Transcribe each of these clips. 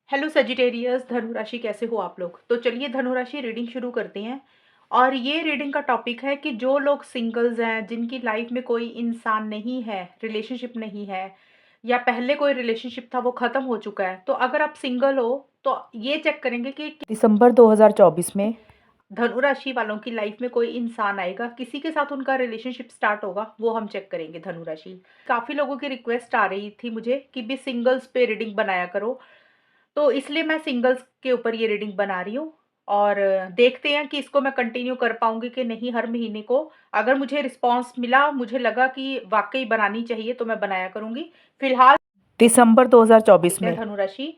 Hello Sagittarius, धनु राशि कैसे हो आप लोग। तो चलिए धनु राशि रीडिंग शुरू करते हैं। और ये रीडिंग का टॉपिक है कि जो लोग सिंगल्स हैं, जिनकी लाइफ में कोई इंसान नहीं है, रिलेशनशिप नहीं है, या पहले कोई रिलेशनशिप था वो ख़त्म हो चुका है, तो अगर आप सिंगल हो तो ये चेक करेंगे कि दिसंबर 2024 में धनु राशि वालों की लाइफ में कोई इंसान आएगा, किसी के साथ उनका रिलेशनशिप स्टार्ट होगा, वो हम चेक करेंगे धनु राशि। काफ़ी लोगों की रिक्वेस्ट आ रही थी मुझे कि भी सिंगल्स पे रीडिंग बनाया करो, तो इसलिए मैं सिंगल्स के ऊपर ये रीडिंग बना रही हूँ। और देखते हैं कि इसको मैं कंटिन्यू कर पाऊँगी कि नहीं। हर महीने को अगर मुझे रिस्पॉन्स मिला, मुझे लगा कि वाक़ई बनानी चाहिए, तो मैं बनाया करूँगी। फिलहाल दिसंबर 2024 में धनु राशि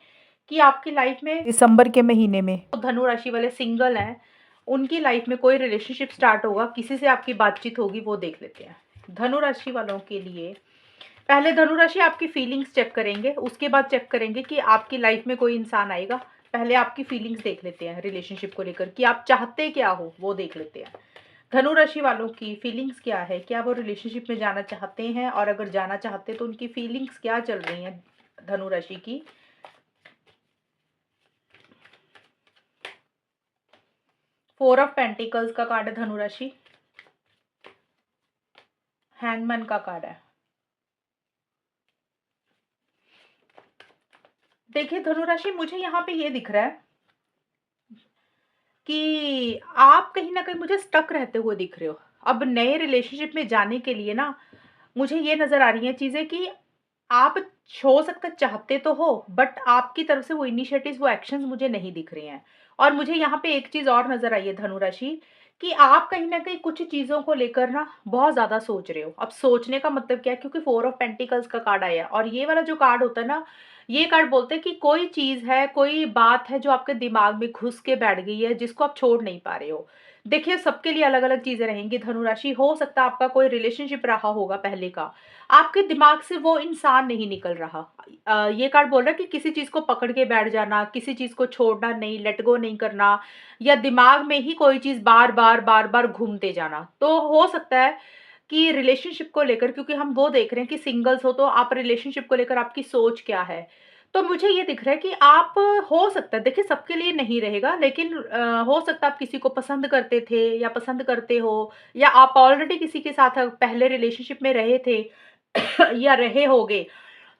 कि आपकी लाइफ में दिसंबर के महीने में तो धनु राशि वाले सिंगल हैं, उनकी लाइफ में कोई रिलेशनशिप स्टार्ट होगा, किसी से आपकी बातचीत होगी, वो देख लेते हैं। धनु राशि वालों के लिए पहले धनु राशि आपकी फीलिंग्स चेक करेंगे, उसके बाद चेक करेंगे कि आपकी लाइफ में कोई इंसान आएगा। पहले आपकी फीलिंग्स देख लेते हैं रिलेशनशिप को लेकर कि आप चाहते क्या हो, वो देख लेते हैं। धनु राशि वालों की फीलिंग्स क्या है, क्या वो रिलेशनशिप में जाना चाहते हैं, और अगर जाना चाहते हैं तो उनकी फीलिंग्स क्या चल रही हैं धनु राशि की। फोर ऑफ पेंटिकल्स का कार्ड है धनु राशि, हैंगमैन का कार्ड है। देखिए धनु राशि, मुझे यहाँ पे ये दिख रहा है कि आप कहीं न कहीं मुझे स्टक रहते हुए दिख रहे हो। अब नए रिलेशनशिप में जाने के लिए ना, मुझे ये नज़र आ रही हैं चीज़ें कि आप हो सकता है चाहते तो हो, बट आपकी तरफ से वो इनिशिएटिव्स, वो एक्शंस मुझे नहीं दिख रहे हैं। और मुझे यहाँ पे एक चीज़ और नज़र आई है धनु राशि, कि आप कहीं न कहीं कुछ चीज़ों को लेकर ना बहुत ज़्यादा सोच रहे हो। अब सोचने का मतलब क्या है, क्योंकि फोर ऑफ पेंटिकल्स का कार्ड आया है, और ये वाला जो कार्ड होता है ना, ये कार्ड बोलते हैं कि कोई चीज़ है, कोई बात है जो आपके दिमाग में घुस के बैठ गई है, जिसको आप छोड़ नहीं पा रहे हो। देखिए, सबके लिए अलग-अलग चीज़ें रहेंगी धनु राशि। हो सकता है आपका कोई रिलेशनशिप रहा होगा पहले का, आपके दिमाग से वो इंसान नहीं निकल रहा। ये कार्ड बोल रहा है कि किसी चीज़ को पकड़ के बैठ जाना, किसी चीज़ को छोड़ना नहीं, लेट गो नहीं करना, या दिमाग में ही कोई चीज़ बार-बार, बार-बार घूमते जाना। तो हो सकता है कि रिलेशनशिप को लेकर, क्योंकि हम वो देख रहे हैं कि सिंगल्स हो, तो आप रिलेशनशिप को लेकर आपकी सोच क्या है? तो मुझे ये दिख रहा है कि आप, हो सकता है, देखिए सबके लिए नहीं रहेगा, लेकिन हो सकता है आप किसी को पसंद करते थे या पसंद करते हो, या आप ऑलरेडी किसी के साथ पहले रिलेशनशिप में रहे थे या रहे होगे।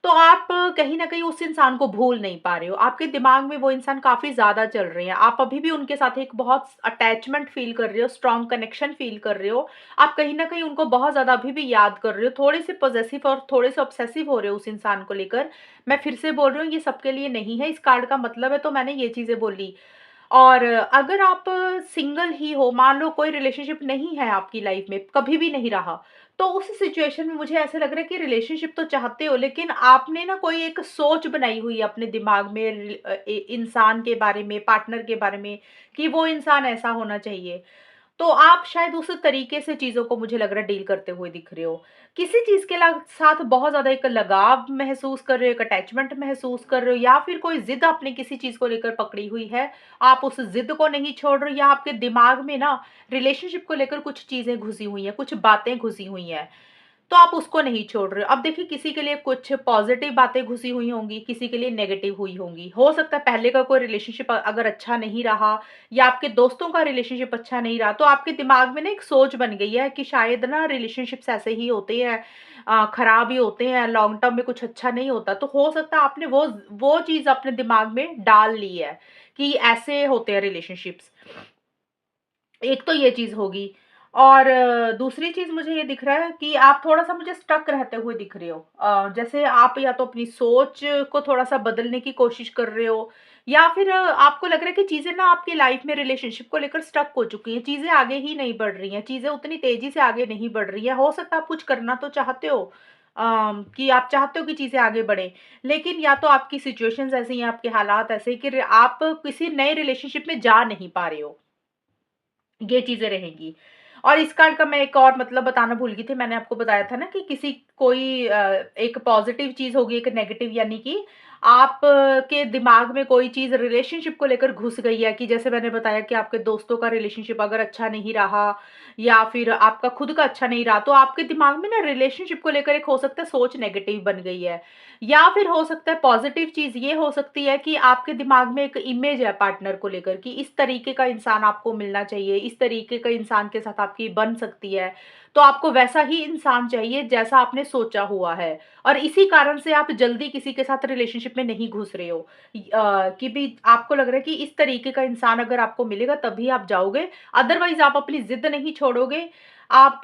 तो आप कहीं न कहीं उस इंसान को भूल नहीं पा रहे हो। आपके दिमाग में वो इंसान काफ़ी ज़्यादा चल रहे हैं। आप अभी भी उनके साथ एक बहुत अटैचमेंट फ़ील कर रहे हो, स्ट्रॉन्ग कनेक्शन फ़ील कर रहे हो। आप कहीं न कहीं उनको बहुत ज़्यादा अभी भी याद कर रहे हो। थोड़े-से पॉसेसिव और थोड़े-से ऑब्सेसिव हो रहे हो उस इंसान को लेकर। मैं फिर से बोल रही हूँ, ये सबके लिए नहीं है। इस कार्ड का मतलब है, तो मैंने ये चीज़ें बोली। और अगर आप सिंगल ही हो, मान लो कोई रिलेशनशिप नहीं है आपकी लाइफ में, कभी भी नहीं रहा, तो उस सिचुएशन में मुझे ऐसा लग रहा है कि रिलेशनशिप तो चाहते हो, लेकिन आपने ना कोई एक सोच बनाई हुई है अपने दिमाग में इंसान के बारे में, पार्टनर के बारे में, कि वो इंसान ऐसा होना चाहिए। तो आप शायद उस तरीके से चीज़ों को, मुझे लग रहा है, डील करते हुए दिख रहे हो। किसी चीज़ के साथ बहुत ज़्यादा एक लगाव महसूस कर रहे हो, एक अटैचमेंट महसूस कर रहे हो, या फिर कोई ज़िद आपने किसी चीज़ को लेकर पकड़ी हुई है, आप उस ज़िद को नहीं छोड़ रहे हो, या आपके दिमाग में ना रिलेशनशिप को लेकर कुछ चीज़ें घुसी हुई हैं, कुछ बातें घुसी हुई हैं। तो आप उसको नहीं छोड़ रहे हो। अब देखिए, किसी के लिए कुछ पॉज़िटिव बातें घुसी हुई होंगी, किसी के लिए नेगेटिव हुई होंगी। हो सकता है पहले का कोई रिलेशनशिप अगर अच्छा नहीं रहा, या आपके दोस्तों का रिलेशनशिप अच्छा नहीं रहा, तो आपके दिमाग में ना एक सोच बन गई है कि शायद ना रिलेशनशिप्स ऐसे ही होते हैं, खराब ही होते हैं, लॉन्ग टर्म में कुछ अच्छा नहीं होता। तो हो सकता है आपने वो चीज़ अपने दिमाग में डाल ली है कि ऐसे होते हैं रिलेशनशिप्स। एक तो ये चीज़ होगी। और दूसरी चीज़ मुझे ये दिख रहा है कि आप थोड़ा-सा मुझे स्टक रहते हुए दिख रहे हो। जैसे आप या तो अपनी सोच को थोड़ा-सा बदलने की कोशिश कर रहे हो, या फिर आपको लग रहा है कि चीज़ें ना आपकी लाइफ़ में रिलेशनशिप को लेकर स्टक हो चुकी हैं, चीज़ें आगे ही नहीं बढ़ रही हैं, चीज़ें उतनी तेज़ी से आगे नहीं बढ़ रही हैं। हो सकता है आप कुछ करना तो चाहते हो, कि आप चाहते हो कि चीज़ें आगे बढ़ें, लेकिन या तो आपकी सिचुएशंस ऐसी हैं, आपके हालात ऐसे हैं कि आप किसी नए रिलेशनशिप में जा नहीं पा रहे हो। ये चीज़ें रहेंगी। और इस कार्ड का मैं एक और मतलब बताना भूल गई थी। मैंने आपको बताया था ना कि किसी कोई एक पॉज़िटिव चीज़ होगी, एक नेगेटिव, यानी कि आप के दिमाग में कोई चीज़ रिलेशनशिप को लेकर घुस गई है, कि जैसे मैंने बताया कि आपके दोस्तों का रिलेशनशिप अगर अच्छा नहीं रहा या फिर आपका खुद का अच्छा नहीं रहा, तो आपके दिमाग में ना रिलेशनशिप को लेकर एक हो सकता है सोच नेगेटिव बन गई है। या फिर हो सकता है पॉजिटिव चीज़ ये हो सकती है कि आपके दिमाग में एक इमेज है पार्टनर को लेकर, कि इस तरीके का इंसान आपको मिलना चाहिए, इस तरीके का इंसान के साथ आपकी बन सकती है। तो आपको वैसा ही इंसान चाहिए जैसा आपने सोचा हुआ है, और इसी कारण से आप जल्दी किसी के साथ रिलेशनशिप में नहीं घुस रहे हो। कि भी आपको लग रहा है कि इस तरीके का इंसान अगर आपको मिलेगा तभी आप जाओगे, अदरवाइज़ आप अपनी ज़िद नहीं छोड़ोगे। आप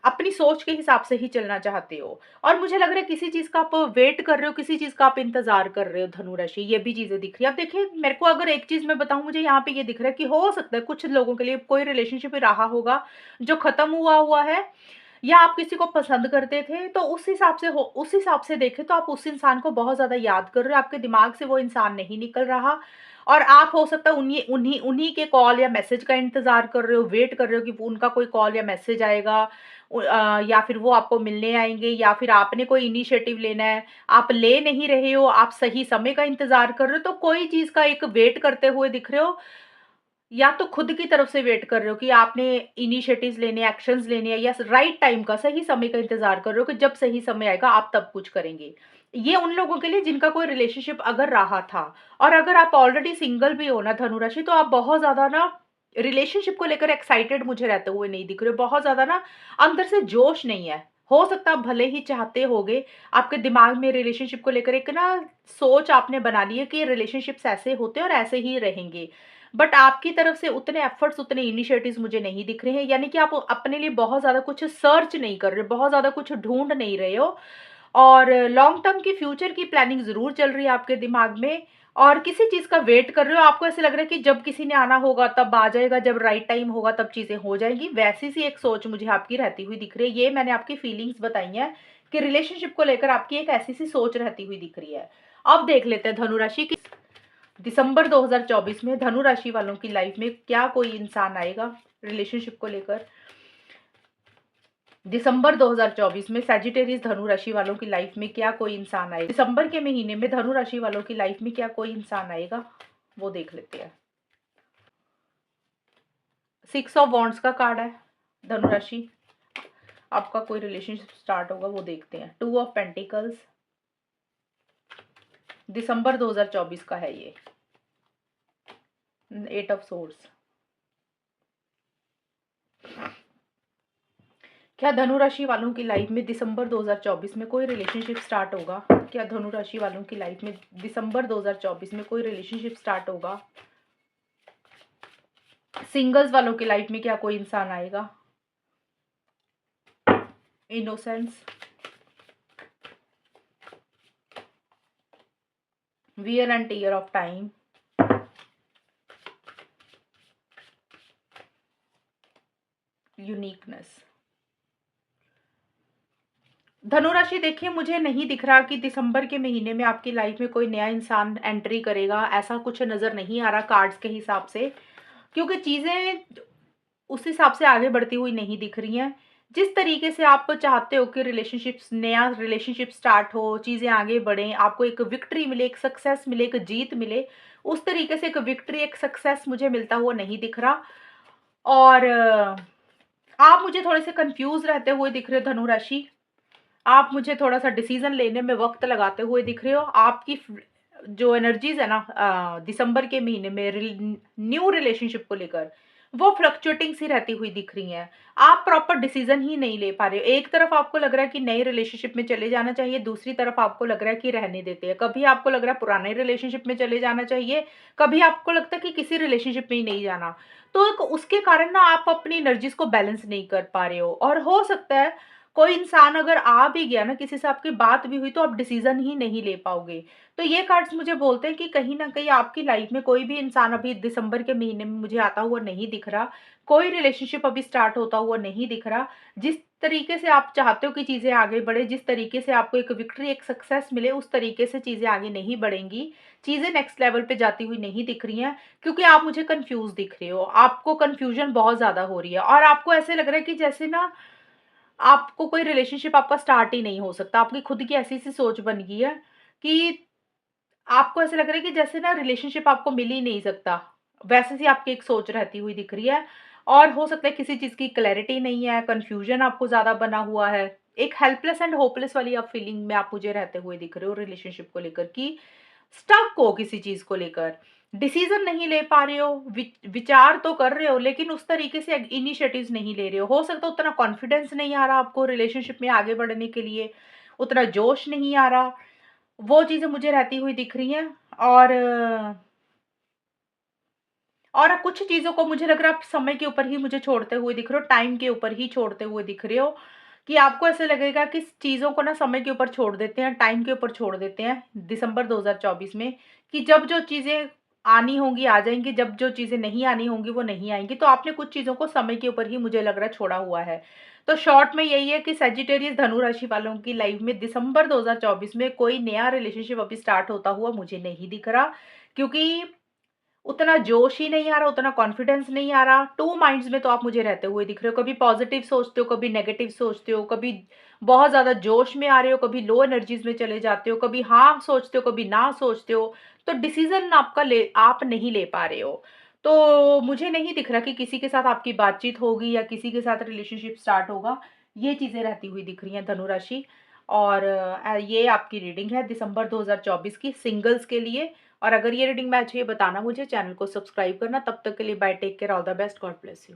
अपनी सोच के हिसाब से ही चलना चाहते हो। और मुझे लग रहा है किसी चीज़ का आप वेट कर रहे हो, किसी चीज़ का आप इंतज़ार कर रहे हो धनु राशि, ये भी चीज़ें दिख रही है। अब देखिए, मेरे को अगर एक चीज़ मैं बताऊँ, मुझे यहाँ पे ये दिख रहा है कि हो सकता है कुछ लोगों के लिए कोई रिलेशनशिप रहा होगा जो खत्म हुआ हुआ है, या आप किसी को पसंद करते थे, तो उस हिसाब से देखें तो आप उस इंसान को बहुत ज़्यादा याद कर रहे हो, आपके दिमाग से वो इंसान नहीं निकल रहा, और आप हो सकता है उन्हीं उन्हीं उन्हीं के कॉल या मैसेज का इंतज़ार कर रहे हो, वेट कर रहे हो कि वो उनका कोई कॉल या मैसेज आएगा, या फिर वो आपको मिलने आएँगे, या फिर आपने कोई इनिशिएटिव लेना है, आप ले नहीं रहे हो, आप सही समय का इंतज़ार कर रहे हो, तो कोई चीज़ का एक वेट करते हुए दिख रहे हो, या तो खुद की तरफ से वेट कर रहे हो कि आपने इनिशिएटिव्स लेने, एक्शंस लेने हैं, या राइट टाइम का, सही समय का इंतज़ार कर रहे हो कि जब सही समय आएगा आप तब कुछ करेंगे। ये उन लोगों के लिए जिनका कोई रिलेशनशिप अगर रहा था, और अगर आप ऑलरेडी सिंगल भी हो ना धनु राशि, तो आप बहुत ज़्यादा ना रिलेशनशिप को लेकर एक्साइटेड मुझे रहते हुए नहीं दिख रहे हो। बहुत ज़्यादा ना अंदर से जोश नहीं है। हो सकता है आप भले ही चाहते होगे, आपके दिमाग में रिलेशनशिप को लेकर एक ना सोच आपने बना ली है कि रिलेशनशिप्स ऐसे होते हैं और ऐसे ही रहेंगे। बट आपकी तरफ से उतने एफर्ट्स, उतने इनिशिएटिव्स मुझे नहीं दिख रहे हैं। यानी कि आप अपने लिए बहुत ज़्यादा कुछ सर्च नहीं कर रहे हो, बहुत ज़्यादा कुछ ढूँढ नहीं रहे हो, और लॉन्ग टर्म की फ्यूचर की प्लानिंग ज़रूर चल रही है आपके दिमाग में, और किसी चीज़ का वेट कर रहे हो। आपको ऐसा लग रहा है कि जब किसी ने आना होगा तब आ जाएगा, जब राइट टाइम होगा तब चीज़ें हो जाएँगी। वैसी सी एक सोच मुझे आपकी रहती हुई दिख रही है। ये मैंने आपकी फीलिंग्स बताई हैं कि रिलेशनशिप को लेकर आपकी एक ऐसी-सी सोच रहती हुई दिख रही है। अब देख लेते हैं धनु राशि की दिसंबर 2024 में धनु राशि वालों की लाइफ में क्या कोई इंसान आएगा रिलेशनशिप को लेकर। दिसंबर 2024 में सैजिटेरियस धनु राशि वालों की लाइफ में क्या कोई इंसान आएगा। दिसंबर के महीने में धनु राशि वालों की लाइफ में क्या कोई इंसान आएगा, वो देख लेते हैं। 6 ऑफ वॉन्ड्स का कार्ड है धनु राशि, आपका कोई रिलेशनशिप स्टार्ट होगा वो देखते हैं। 2 ऑफ पेंटिकल्स, दिसंबर 2024 का है ये। 8 ऑफ सोर्ड्स। क्या धनु राशि वालों की लाइफ में दिसंबर 2024 में कोई रिलेशनशिप स्टार्ट होगा? क्या धनु राशि वालों की लाइफ में दिसंबर 2024 में कोई रिलेशनशिप स्टार्ट होगा? सिंगल्स वालों की लाइफ में क्या कोई इंसान आएगा? Innocence, wear and tear of time, uniqueness. धनु राशि देखिए, मुझे नहीं दिख रहा कि दिसंबर के महीने में आपकी लाइफ में कोई नया इंसान एंट्री करेगा, ऐसा कुछ नज़र नहीं आ रहा कार्ड्स के हिसाब से, क्योंकि चीज़ें उस हिसाब से आगे बढ़ती हुई नहीं दिख रही हैं। जिस तरीके से आप चाहते हो कि नया रिलेशनशिप स्टार्ट हो, चीज़ें आगे बढ़ें, आपको एक विक्ट्री मिले, एक सक्सेस मिले, एक जीत मिले, उस तरीके से एक विक्ट्री, एक सक्सेस मुझे मिलता हुआ नहीं दिख रहा। और आप मुझे थोड़े से कन्फ्यूज़ रहते हुए दिख रहे हो धनु राशि। आप मुझे थोड़ा-सा डिसीज़न लेने में वक़्त लगाते हुए दिख रहे हो। आपकी जो एनर्जीज़ है ना दिसंबर के महीने में न्यू रिलेशनशिप को लेकर, वो फ्लक्चुएटिंग सी रहती हुई दिख रही हैं। आप प्रॉपर डिसीज़न ही नहीं ले पा रहे हो। एक तरफ आपको लग रहा है कि नए रिलेशनशिप में चले जाना चाहिए, दूसरी तरफ आपको लग रहा है कि रहने देते हैं। कभी आपको लग रहा है पुराने रिलेशनशिप में चले जाना चाहिए, कभी आपको लगता है कि किसी रिलेशनशिप में ही नहीं जाना। तो एक उसके कारण ना आप अपनी एनर्जीज़ को बैलेंस नहीं कर पा रहे हो, और हो सकता है कोई इंसान अगर आ भी गया ना, किसी से आपकी बात भी हुई, तो आप डिसीज़न ही नहीं ले पाओगे। तो ये कार्ड्स मुझे बोलते हैं कि कहीं न कहीं आपकी लाइफ़ में कोई भी इंसान अभी दिसंबर के महीने में मुझे आता हुआ नहीं दिख रहा। कोई रिलेशनशिप अभी स्टार्ट होता हुआ नहीं दिख रहा। जिस तरीके से आप चाहते हो कि चीज़ें आगे बढ़े, जिस तरीके से आपको एक विक्ट्री, एक सक्सेस मिले, उस तरीके से चीज़ें आगे नहीं बढ़ेंगी। चीज़ें नेक्स्ट लेवल पे जाती हुई नहीं दिख रही हैं, क्योंकि आप मुझे कन्फ्यूज़ दिख रहे हो। आपको कन्फ्यूज़न बहुत ज़्यादा हो रही है, और आपको ऐसे लग रहा है कि जैसे ना आपको कोई रिलेशनशिप आपका स्टार्ट ही नहीं हो सकता। आपकी खुद की ऐसी-सी सोच बन गई है कि आपको ऐसा लग रहा है कि जैसे ना रिलेशनशिप आपको मिल ही नहीं सकता, वैसे सी आपकी एक सोच रहती हुई दिख रही है। और हो सकता है किसी चीज़ की क्लैरिटी नहीं है, कन्फ्यूज़न आपको ज़्यादा बना हुआ है। एक हेल्पलेस एंड होपलेस वाली आप फीलिंग में आप मुझे रहते हुए दिख रहे हो रिलेशनशिप को लेकर कि स्टक हो किसी चीज़ को लेकर, डिसीज़न नहीं ले पा रहे हो, विचार तो कर रहे हो लेकिन उस तरीके से इनिशिएटिव्स नहीं ले रहे हो। सकता है उतना कॉन्फिडेंस नहीं आ रहा आपको रिलेशनशिप में आगे बढ़ने के लिए, उतना जोश नहीं आ रहा। वो चीज़ें मुझे रहती हुई दिख रही हैं। और कुछ चीज़ों को मुझे लग रहा है आप समय के ऊपर ही मुझे छोड़ते हुए दिख रहे हो, टाइम के ऊपर ही छोड़ते हुए दिख रहे हो, कि आपको ऐसा लगेगा कि चीज़ों को ना समय के ऊपर छोड़ देते हैं, टाइम के ऊपर छोड़ देते हैं, दिसंबर 2024 में, कि जब जो चीज़ें आनी होंगी आ जाएँगी, जब जो चीज़ें नहीं आनी होंगी वो नहीं आएँगी। तो आपने कुछ चीज़ों को समय के ऊपर ही मुझे लग रहा है छोड़ा हुआ है। तो शॉर्ट में यही है कि सजिटेरियस धनु राशि वालों की लाइफ में दिसंबर 2024 में कोई नया रिलेशनशिप अभी स्टार्ट होता हुआ मुझे नहीं दिख रहा, क्योंकि उतना जोश ही नहीं आ रहा, उतना कॉन्फिडेंस नहीं आ रहा। टू माइंड्स में तो आप मुझे रहते हुए दिख रहे हो, कभी पॉजिटिव सोचते हो, कभी नेगेटिव सोचते हो, कभी बहुत ज़्यादा जोश में आ रहे हो, कभी लो एनर्जीज़ में चले जाते हो, कभी हाँ सोचते हो, कभी ना सोचते हो। तो डिसीज़न आप नहीं ले पा रहे हो। तो मुझे नहीं दिख रहा कि किसी के साथ आपकी बातचीत होगी या किसी के साथ रिलेशनशिप स्टार्ट होगा। ये चीज़ें रहती हुई दिख रही हैं धनु राशि। और ये आपकी रीडिंग है दिसंबर 2024 की सिंगल्स के लिए। और अगर ये रीडिंग मैच है, ये बताना मुझे, चैनल को सब्सक्राइब करना। तब तक के लिए bye, take care, all the best, God bless you.